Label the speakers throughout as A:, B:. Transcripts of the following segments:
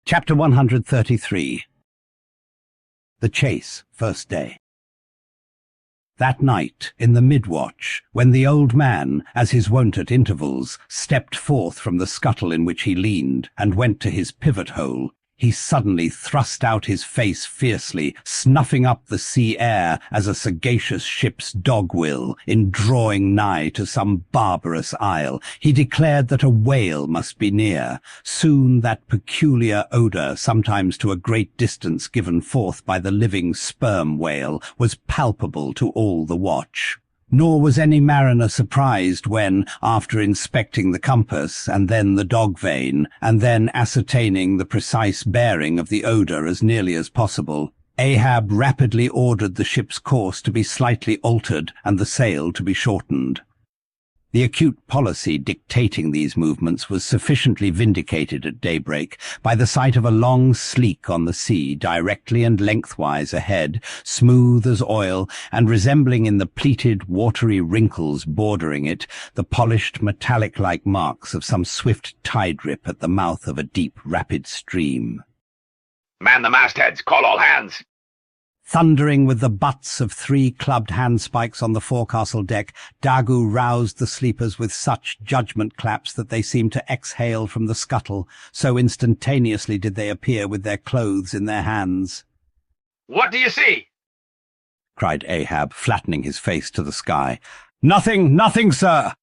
A: Chapter 133. The Chase, First Day. That night, in the mid-watch, when the old man, as his wont at intervals, stepped forth from the scuttle in which he leaned, and went to his pivot-hole, he suddenly thrust out his face fiercely, snuffing up the sea air as a sagacious ship's dog will, in drawing nigh to some barbarous isle. He declared that a whale must be near. Soon that peculiar odour, sometimes to a great distance given forth by the living sperm whale, was palpable to all the watch. Nor was any mariner surprised when, after inspecting the compass, and then the dog vane, and then ascertaining the precise bearing of the odour as nearly as possible, Ahab rapidly ordered the ship's course to be slightly altered and the sail to be shortened. The acute policy dictating these movements was sufficiently vindicated at daybreak by the sight of a long sleek on the sea directly and lengthwise ahead, smooth as oil, and resembling in the pleated, watery wrinkles bordering it the polished, metallic-like marks of some swift tide-rip at the mouth of a deep, rapid stream.
B: "Man the mastheads! Call all hands!"
A: Thundering with the butts of 3 clubbed handspikes on the forecastle deck, Dagu roused the sleepers with such judgment claps that they seemed to exhale from the scuttle, so instantaneously did they appear with their clothes in their hands.
B: "What do you see?"
A: cried Ahab, flattening his face to the sky. "Nothing, nothing, sir,"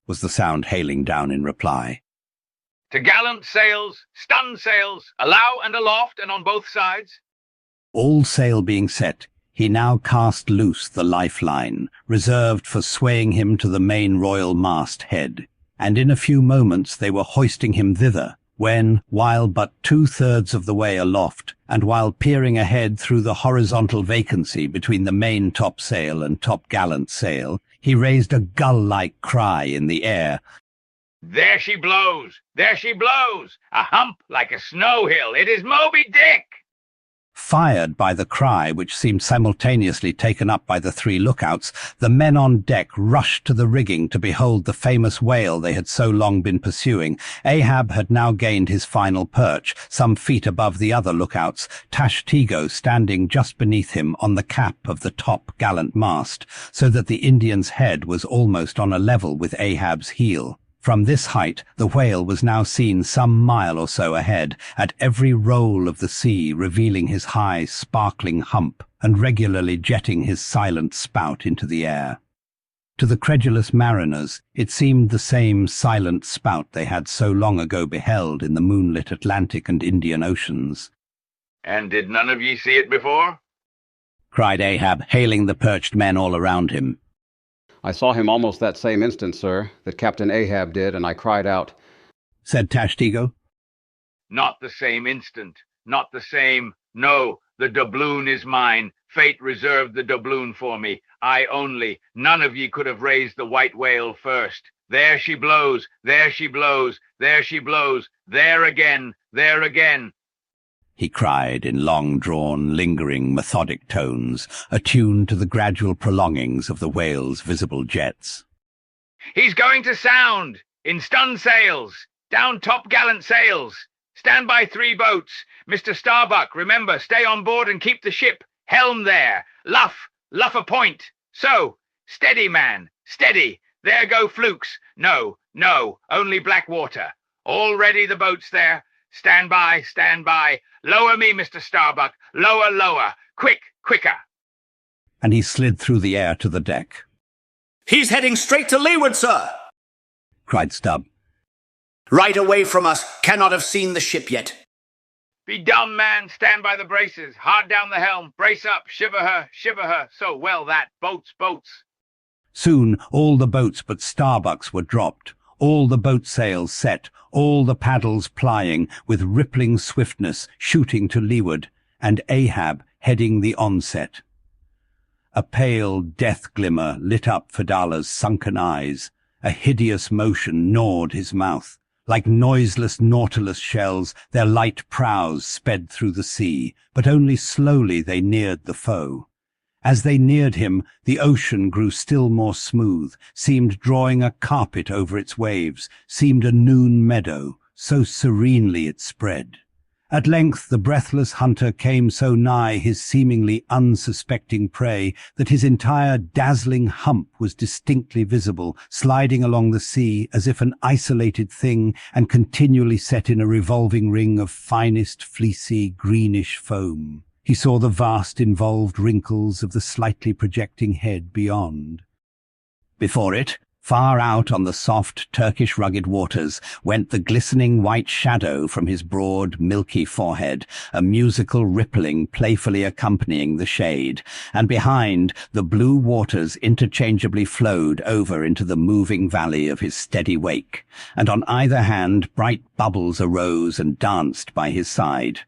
A: was the sound hailing down in reply.
B: "To gallant sails, stun sails, alow and aloft and on both sides."
A: All sail being set, he now cast loose the lifeline, reserved for swaying him to the main royal mast head, and in a few moments they were hoisting him thither, when, while but 2/3 of the way aloft, and while peering ahead through the horizontal vacancy between the main topsail and topgallant sail, he raised a gull-like cry in the air.
B: "There she blows! There she blows! A hump like a snow hill! It is Moby Dick!"
A: Fired by the cry, which seemed simultaneously taken up by the 3 lookouts, the men on deck rushed to the rigging to behold the famous whale they had so long been pursuing. Ahab had now gained his final perch, some feet above the other lookouts, Tashtego standing just beneath him on the cap of the top gallant mast, so that the Indian's head was almost on a level with Ahab's heel. From this height, the whale was now seen some mile or so ahead, at every roll of the sea revealing his high, sparkling hump and regularly jetting his silent spout into the air. To the credulous mariners, it seemed the same silent spout they had so long ago beheld in the moonlit Atlantic and Indian Oceans.
B: "And did none of ye see it before?"
A: cried Ahab, hailing the perched men all around him.
C: "I saw him almost that same instant, sir, that Captain Ahab did, and I cried out,"
A: said Tashtego.
B: "Not the same instant, not the same. No, the doubloon is mine. Fate reserved the doubloon for me. I only. None of ye could have raised the white whale first. There she blows, there she blows, there she blows, there again, there again,"
A: he cried in long-drawn, lingering, methodic tones, attuned to the gradual prolongings of the whale's visible jets.
B: "He's going to sound! In stun sails! Down top-gallant sails! Stand by 3 boats! Mr. Starbuck, remember, stay on board and keep the ship! Helm there! Luff! Luff a point! So! Steady, man! Steady! There go flukes! No, no, only black water! All ready, the boats there! Stand by, stand by! Lower me, Mr. Starbuck! Lower, lower! Quick, quicker!"
A: And he slid through the air to the deck.
D: "He's heading straight to leeward, sir!"
A: cried Stubb.
D: "Right away from us. Cannot have seen the ship yet."
B: "Be dumb, man! Stand by the braces! Hard down the helm! Brace up! Shiver her! Shiver her! So well that! Boats! Boats!"
A: Soon all the boats but Starbuck's were dropped, all the boat sails set, all the paddles plying, with rippling swiftness shooting to leeward, and Ahab heading the onset. A pale death glimmer lit up Fedala's sunken eyes. A hideous motion gnawed his mouth. Like noiseless nautilus shells, their light prows sped through the sea, but only slowly they neared the foe. As they neared him, the ocean grew still more smooth, seemed drawing a carpet over its waves, seemed a noon meadow, so serenely it spread. At length the breathless hunter came so nigh his seemingly unsuspecting prey that his entire dazzling hump was distinctly visible, sliding along the sea as if an isolated thing and continually set in a revolving ring of finest, fleecy, greenish foam. He saw the vast involved wrinkles of the slightly projecting head beyond. Before it, far out on the soft, Turkish rugged waters, went the glistening white shadow from his broad, milky forehead, a musical rippling playfully accompanying the shade, and behind, the blue waters interchangeably flowed over into the moving valley of his steady wake, and on either hand bright bubbles arose and danced by his side.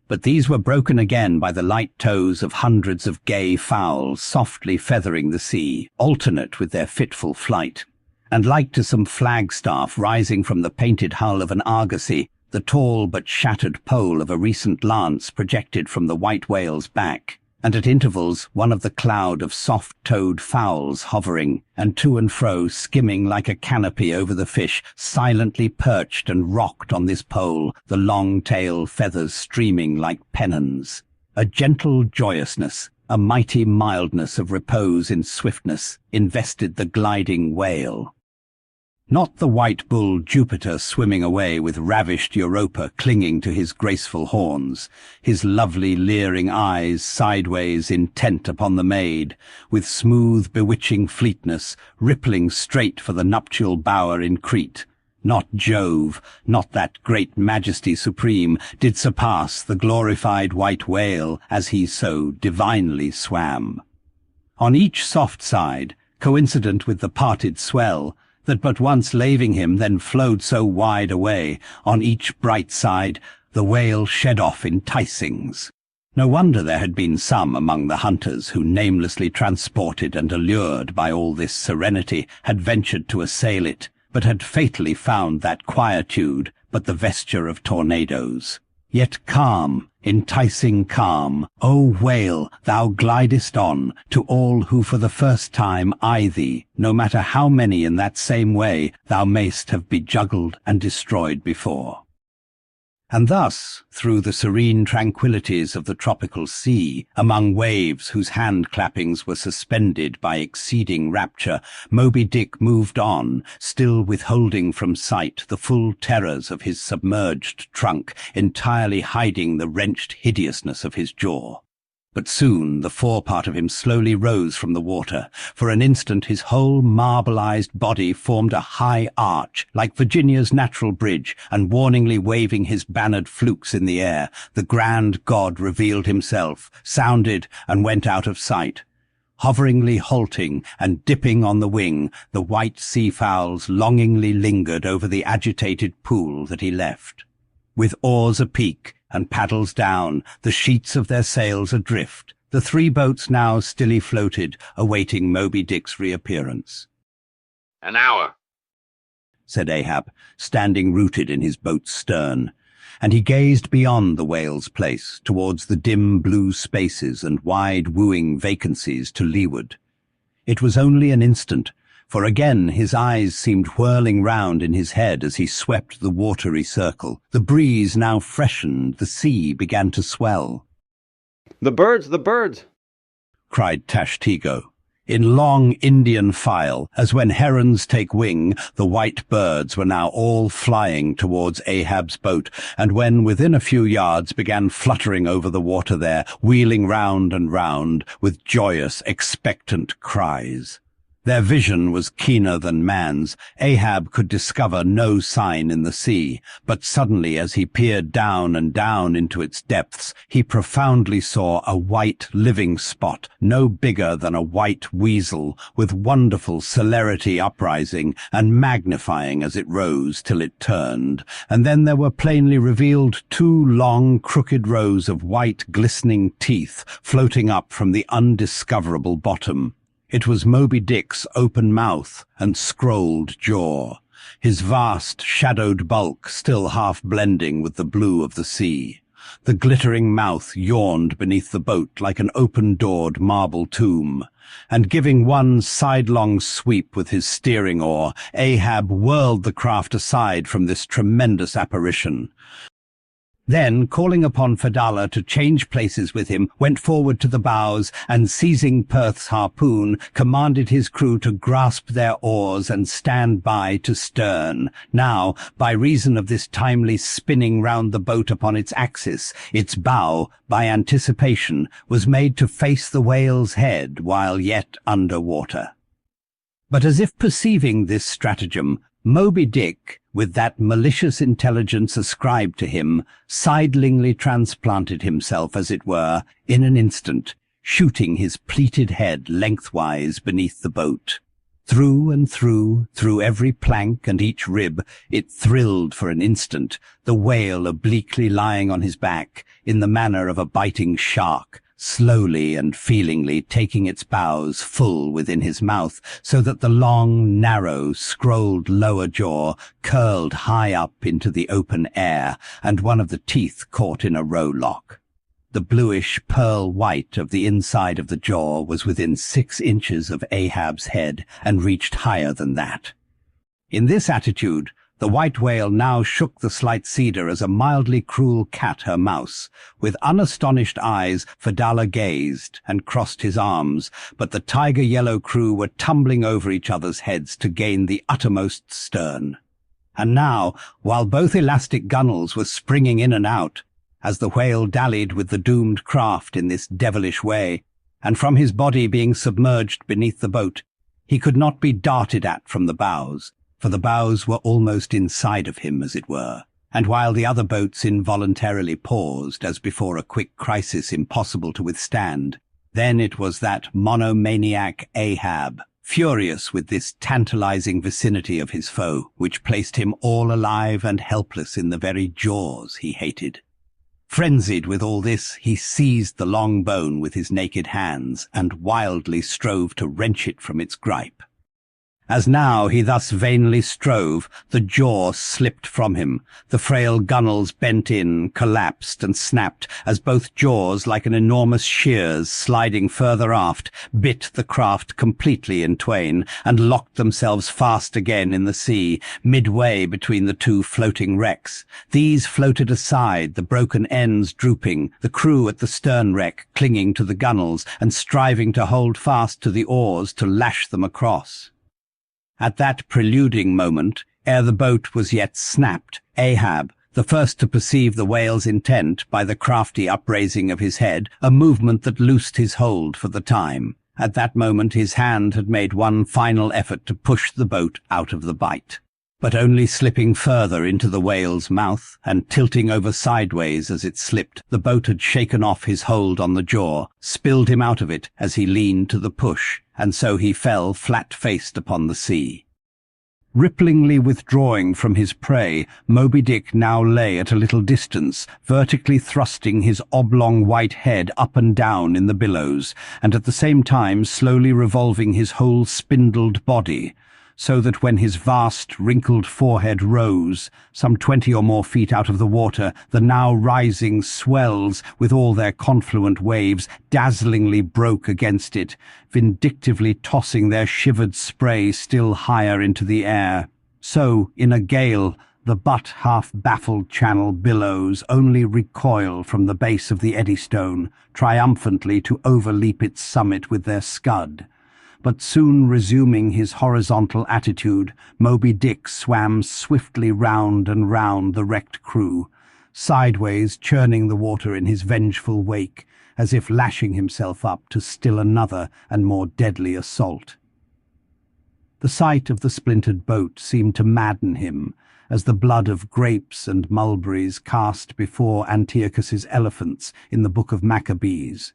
A: But these were broken again by the light toes of hundreds of gay fowls softly feathering the sea, alternate with their fitful flight. And like to some flagstaff rising from the painted hull of an argosy, the tall but shattered pole of a recent lance projected from the white whale's back, and at intervals one of the cloud of soft-toed fowls hovering, and to and fro skimming like a canopy over the fish, silently perched and rocked on this pole, the long tail feathers streaming like pennons. A gentle joyousness, a mighty mildness of repose in swiftness, invested the gliding whale. Not the white bull Jupiter swimming away with ravished Europa clinging to his graceful horns, his lovely leering eyes sideways intent upon the maid, with smooth bewitching fleetness, rippling straight for the nuptial bower in Crete. Not Jove, not that great majesty supreme, did surpass the glorified white whale as he so divinely swam. On each soft side, coincident with the parted swell, that but once laving him then flowed so wide away, on each bright side the whale shed off enticings. No wonder there had been some among the hunters who, namelessly transported and allured by all this serenity, had ventured to assail it, but had fatally found that quietude but the vesture of tornadoes. Yet calm, enticing calm, O whale, thou glidest on, to all who for the first time eye thee, no matter how many in that same way thou mayst have bejuggled and destroyed before. And thus, through the serene tranquillities of the tropical sea, among waves whose hand-clappings were suspended by exceeding rapture, Moby Dick moved on, still withholding from sight the full terrors of his submerged trunk, entirely hiding the wrenched hideousness of his jaw. But soon the forepart of him slowly rose from the water. For an instant his whole marbleized body formed a high arch, like Virginia's natural bridge, and warningly waving his bannered flukes in the air, the grand god revealed himself, sounded, and went out of sight. Hoveringly halting and dipping on the wing, the white seafowls longingly lingered over the agitated pool that he left. With oars apeak and paddles down, the sheets of their sails adrift, the three boats now stilly floated, awaiting Moby Dick's reappearance.
B: An hour,
A: said Ahab, standing rooted in his boat's stern, and he gazed beyond the whale's place, towards the dim blue spaces and wide wooing vacancies to leeward. It was only an instant, for again his eyes seemed whirling round in his head as he swept the watery circle. The breeze now freshened, the sea began to swell.
C: The birds!
A: Cried Tashtego. In long Indian file, as when herons take wing, the white birds were now all flying towards Ahab's boat, and when within a few yards began fluttering over the water there, wheeling round and round, with joyous, expectant cries. Their vision was keener than man's. Ahab could discover no sign in the sea, but suddenly as he peered down and down into its depths, he profoundly saw a white living spot, no bigger than a white weasel, with wonderful celerity uprising and magnifying as it rose till it turned, and then there were plainly revealed two long crooked rows of white glistening teeth floating up from the undiscoverable bottom. It was Moby Dick's open mouth and scrolled jaw, his vast shadowed bulk still half blending with the blue of the sea. The glittering mouth yawned beneath the boat like an open-doored marble tomb, and giving one sidelong sweep with his steering oar, Ahab whirled the craft aside from this tremendous apparition. Then, calling upon Fedallah to change places with him, went forward to the bows, and seizing Perth's harpoon, commanded his crew to grasp their oars and stand by to stern. Now, by reason of this timely spinning round the boat upon its axis, its bow, by anticipation, was made to face the whale's head while yet under water. But as if perceiving this stratagem, Moby Dick, with that malicious intelligence ascribed to him, sidelingly transplanted himself, as it were, in an instant, shooting his pleated head lengthwise beneath the boat. Through and through every plank and each rib, it thrilled for an instant, the whale obliquely lying on his back, in the manner of a biting shark, slowly and feelingly taking its bows full within his mouth, so that the long, narrow, scrolled lower jaw curled high up into the open air, and one of the teeth caught in a rowlock. The bluish pearl white of the inside of the jaw was within 6 inches of Ahab's head, and reached higher than that. In this attitude, the white whale now shook the slight cedar as a mildly cruel cat her mouse. With unastonished eyes, Fedallah gazed and crossed his arms, but the tiger-yellow crew were tumbling over each other's heads to gain the uttermost stern. And now, while both elastic gunwales were springing in and out, as the whale dallied with the doomed craft in this devilish way, and from his body being submerged beneath the boat, he could not be darted at from the bows, for the bows were almost inside of him, as it were, and while the other boats involuntarily paused, as before a quick crisis impossible to withstand, then it was that monomaniac Ahab, furious with this tantalizing vicinity of his foe, which placed him all alive and helpless in the very jaws he hated. Frenzied with all this, he seized the long bone with his naked hands, and wildly strove to wrench it from its gripe. As now he thus vainly strove, the jaw slipped from him. The frail gunwales bent in, collapsed, and snapped, as both jaws, like an enormous shears sliding further aft, bit the craft completely in twain, and locked themselves fast again in the sea, midway between the two floating wrecks. These floated aside, the broken ends drooping, the crew at the stern wreck clinging to the gunwales, and striving to hold fast to the oars to lash them across. At that preluding moment, ere the boat was yet snapped, Ahab, the first to perceive the whale's intent by the crafty upraising of his head, a movement that loosed his hold for the time. At that moment his hand had made one final effort to push the boat out of the bight, but only slipping further into the whale's mouth, and tilting over sideways as it slipped, the boat had shaken off his hold on the jaw, spilled him out of it as he leaned to the push, and so he fell flat-faced upon the sea. Ripplingly withdrawing from his prey, Moby Dick now lay at a little distance, vertically thrusting his oblong white head up and down in the billows, and at the same time slowly revolving his whole spindled body, so that when his vast, wrinkled forehead rose, some 20 or more feet out of the water, the now rising swells, with all their confluent waves, dazzlingly broke against it, vindictively tossing their shivered spray still higher into the air. So, in a gale, the but half-baffled Channel billows only recoil from the base of the Eddystone, triumphantly to overleap its summit with their scud. But soon resuming his horizontal attitude, Moby Dick swam swiftly round and round the wrecked crew, sideways churning the water in his vengeful wake, as if lashing himself up to still another and more deadly assault. The sight of the splintered boat seemed to madden him, as the blood of grapes and mulberries cast before Antiochus's elephants in the Book of Maccabees.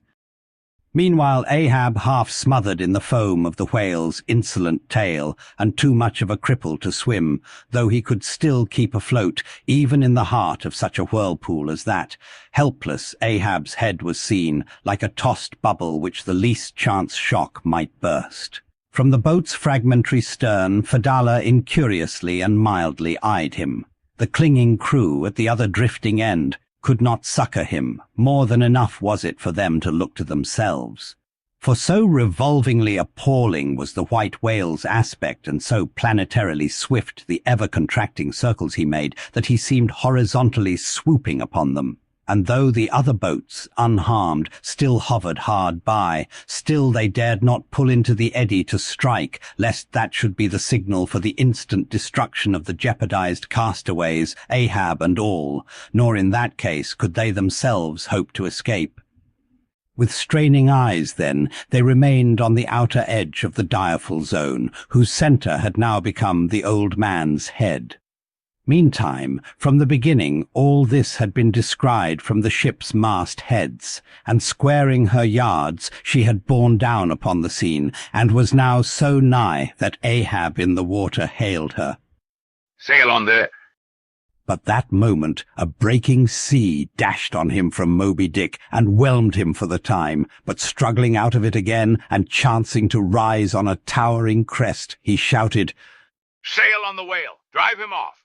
A: Meanwhile Ahab, half smothered in the foam of the whale's insolent tail, and too much of a cripple to swim, though he could still keep afloat, even in the heart of such a whirlpool as that, helpless Ahab's head was seen, like a tossed bubble which the least chance shock might burst. From the boat's fragmentary stern, Fedallah incuriously and mildly eyed him. The clinging crew at the other drifting end could not succour him. More than enough was it for them to look to themselves. For so revolvingly appalling was the white whale's aspect, and so planetarily swift the ever-contracting circles he made, that he seemed horizontally swooping upon them. And though the other boats, unharmed, still hovered hard by, still they dared not pull into the eddy to strike, lest that should be the signal for the instant destruction of the jeopardized castaways, Ahab and all, nor in that case could they themselves hope to escape. With straining eyes, then, they remained on the outer edge of the direful zone, whose centre had now become the old man's head. Meantime, from the beginning, all this had been descried from the ship's mast heads, and squaring her yards, she had borne down upon the scene, and was now so nigh that Ahab in the water hailed her.
B: "Sail on there."
A: But that moment a breaking sea dashed on him from Moby Dick and whelmed him for the time, but struggling out of it again and chancing to rise on a towering crest, he shouted,
B: "Sail on the whale! Drive him off!"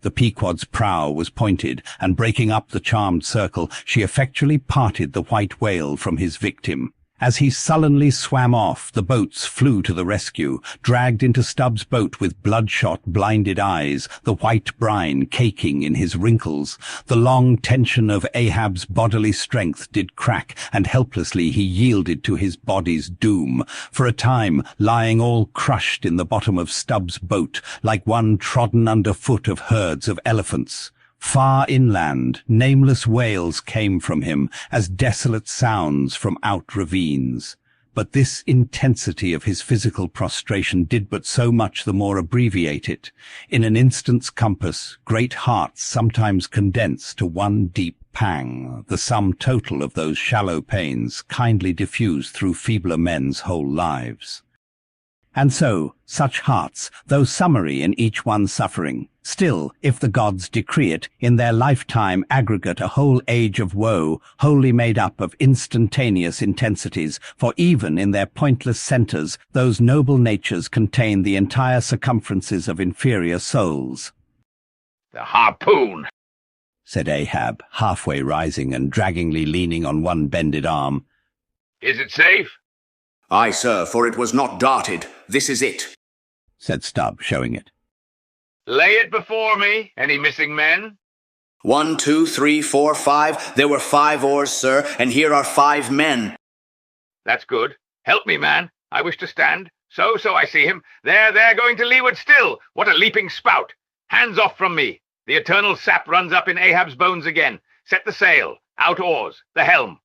A: The Pequod's prow was pointed, and breaking up the charmed circle, she effectually parted the white whale from his victim. As he sullenly swam off, the boats flew to the rescue, dragged into Stubbs' boat with bloodshot, blinded eyes, the white brine caking in his wrinkles. The long tension of Ahab's bodily strength did crack, and helplessly he yielded to his body's doom, for a time lying all crushed in the bottom of Stubbs' boat, like one trodden under foot of herds of elephants. Far inland, nameless wails came from him, as desolate sounds from out ravines. But this intensity of his physical prostration did but so much the more abbreviate it. In an instant's compass, great hearts sometimes condense to one deep pang, the sum total of those shallow pains kindly diffused through feebler men's whole lives. And so, such hearts, though summary in each one's suffering, still, if the gods decree it, in their lifetime aggregate a whole age of woe, wholly made up of instantaneous intensities, for even in their pointless centres those noble natures contain the entire circumferences of inferior souls.
B: "The harpoon!"
A: said Ahab, halfway rising and draggingly leaning on one bended arm.
B: "Is it safe?"
D: Aye, sir, for it was not darted. This is it,
A: said Stubb, showing it.
B: "Lay it before me. Any missing men?"
D: 1, 2, 3, 4, 5. There were 5 oars, sir, and here are 5 men.
B: "That's good. Help me, man. I wish to stand. So, I see him. There, going to leeward still. What a leaping spout. Hands off from me. The eternal sap runs up in Ahab's bones again. Set the sail. Out oars. The helm."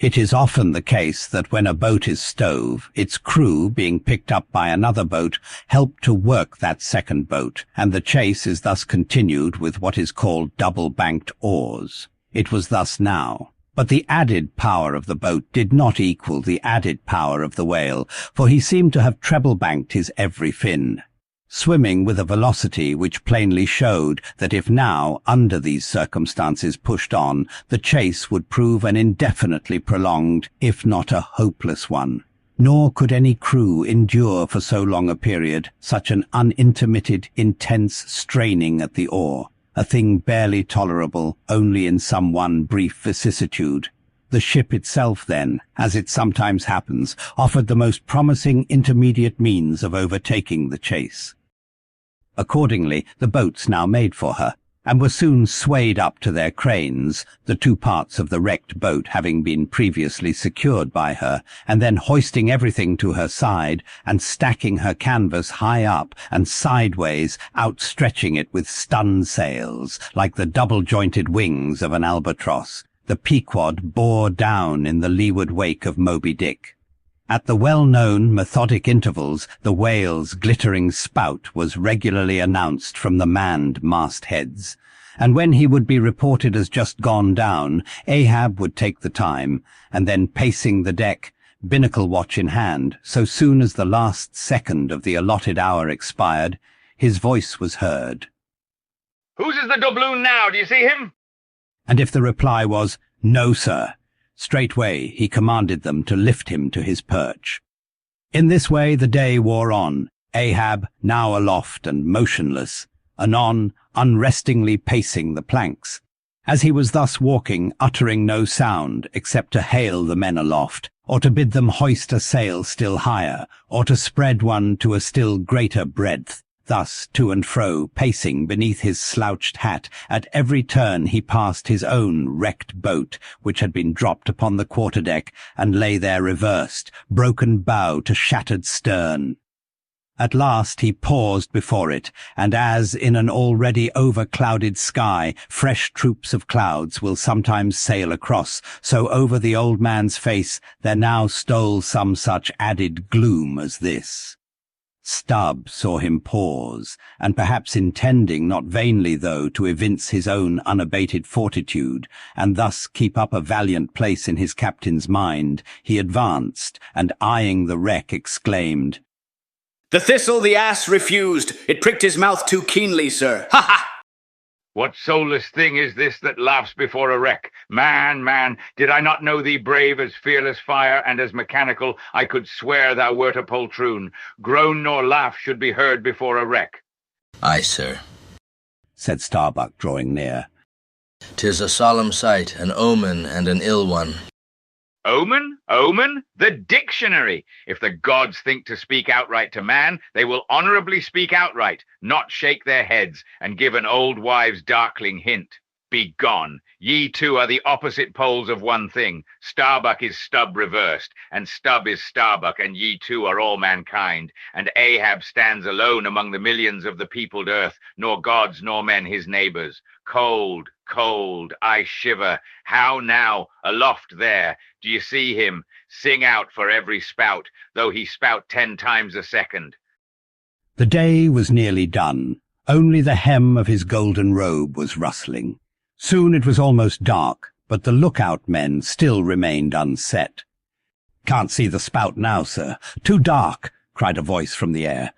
A: It is often the case that when a boat is stove, its crew, being picked up by another boat, help to work that second boat, and the chase is thus continued with what is called double-banked oars. It was thus now. But the added power of the boat did not equal the added power of the whale, for he seemed to have treble-banked his every fin, swimming with a velocity which plainly showed that if now, under these circumstances, pushed on, the chase would prove an indefinitely prolonged, if not a hopeless one. Nor could any crew endure for so long a period such an unintermitted, intense straining at the oar, a thing barely tolerable only in some one brief vicissitude. The ship itself, then, as it sometimes happens, offered the most promising intermediate means of overtaking the chase. Accordingly, the boats now made for her, and were soon swayed up to their cranes, the 2 parts of the wrecked boat having been previously secured by her, and then hoisting everything to her side, and stacking her canvas high up and sideways, outstretching it with stun sails, like the double-jointed wings of an albatross. The Pequod bore down in the leeward wake of Moby Dick. At the well-known methodic intervals, the whale's glittering spout was regularly announced from the manned mastheads, and when he would be reported as just gone down, Ahab would take the time, and then pacing the deck, binnacle watch in hand, so soon as the last second of the allotted hour expired, his voice was heard.
B: "Whose is the doubloon now? Do you see him?"
A: And if the reply was, "No, sir," straightway he commanded them to lift him to his perch. In this way the day wore on, Ahab now aloft and motionless, anon unrestingly pacing the planks, As he was thus walking, uttering no sound, except to hail the men aloft, or to bid them hoist a sail still higher, or to spread one to a still greater breadth, thus to and fro, pacing beneath his slouched hat, at every turn he passed his own wrecked boat, which had been dropped upon the quarterdeck, and lay there reversed, broken bow to shattered stern. At last he paused before it, and as in an already overclouded sky fresh troops of clouds will sometimes sail across, so over the old man's face there now stole some such added gloom as this. Stubb saw him pause, and perhaps intending, not vainly though, to evince his own unabated fortitude, and thus keep up a valiant place in his captain's mind, he advanced, and eyeing the wreck exclaimed,
D: The thistle the ass refused. It pricked his mouth too keenly, sir. Ha ha!
B: What soulless thing is this that laughs before a wreck? Man, man, did I not know thee brave as fearless fire, and as mechanical, I could swear thou wert a poltroon. Groan nor laugh should be heard before a wreck.
E: Aye, sir,
A: said Starbuck, drawing near.
E: 'Tis a solemn sight, an omen and an ill one.
B: Omen? Omen? The dictionary! If the gods think to speak outright to man, they will honorably speak outright, not shake their heads, and give an old wives' darkling hint. Begone! Ye two are the opposite poles of one thing. Starbuck is Stubb reversed, and Stubb is Starbuck, and ye two are all mankind. And Ahab stands alone among the millions of the peopled earth, nor gods nor men his neighbors. Cold, cold, I shiver. How now, aloft there, do you see him? Sing out for every spout, though he spout 10 times a second.
A: The day was nearly done. Only the hem of his golden robe was rustling. Soon it was almost dark, but the lookout men still remained unset. "Can't see the spout now, sir. Too dark," cried a voice from the air.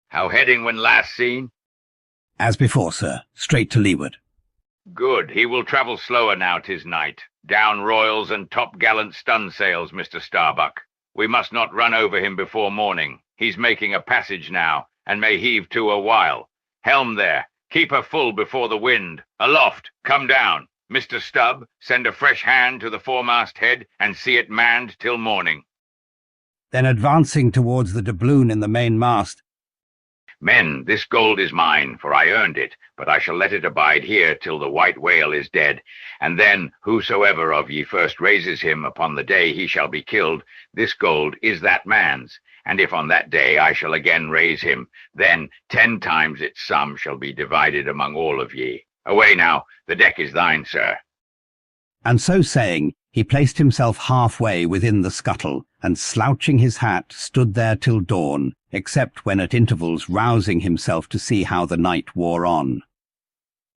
B: How heading when last seen?
A: "As before, sir. Straight to leeward."
B: Good. He will travel slower now 'tis night. Down royals and top-gallant stun-sails, Mr. Starbuck. We must not run over him before morning. He's making a passage now, and may heave to a while. Helm there. Keep her full before the wind. Aloft, come down. Mr. Stubb, send a fresh hand to the foremast head, and see it manned till morning.
A: Then advancing towards the doubloon in the mainmast,
B: Men, this gold is mine, for I earned it, but I shall let it abide here till the white whale is dead. And then, whosoever of ye first raises him upon the day he shall be killed, this gold is that man's. And if on that day I shall again raise him, then 10 times its sum shall be divided among all of ye. Away now, the deck is thine, sir.
A: and so saying, he placed himself halfway within the scuttle, and slouching his hat, stood there till dawn, except when at intervals rousing himself to see how the night wore on.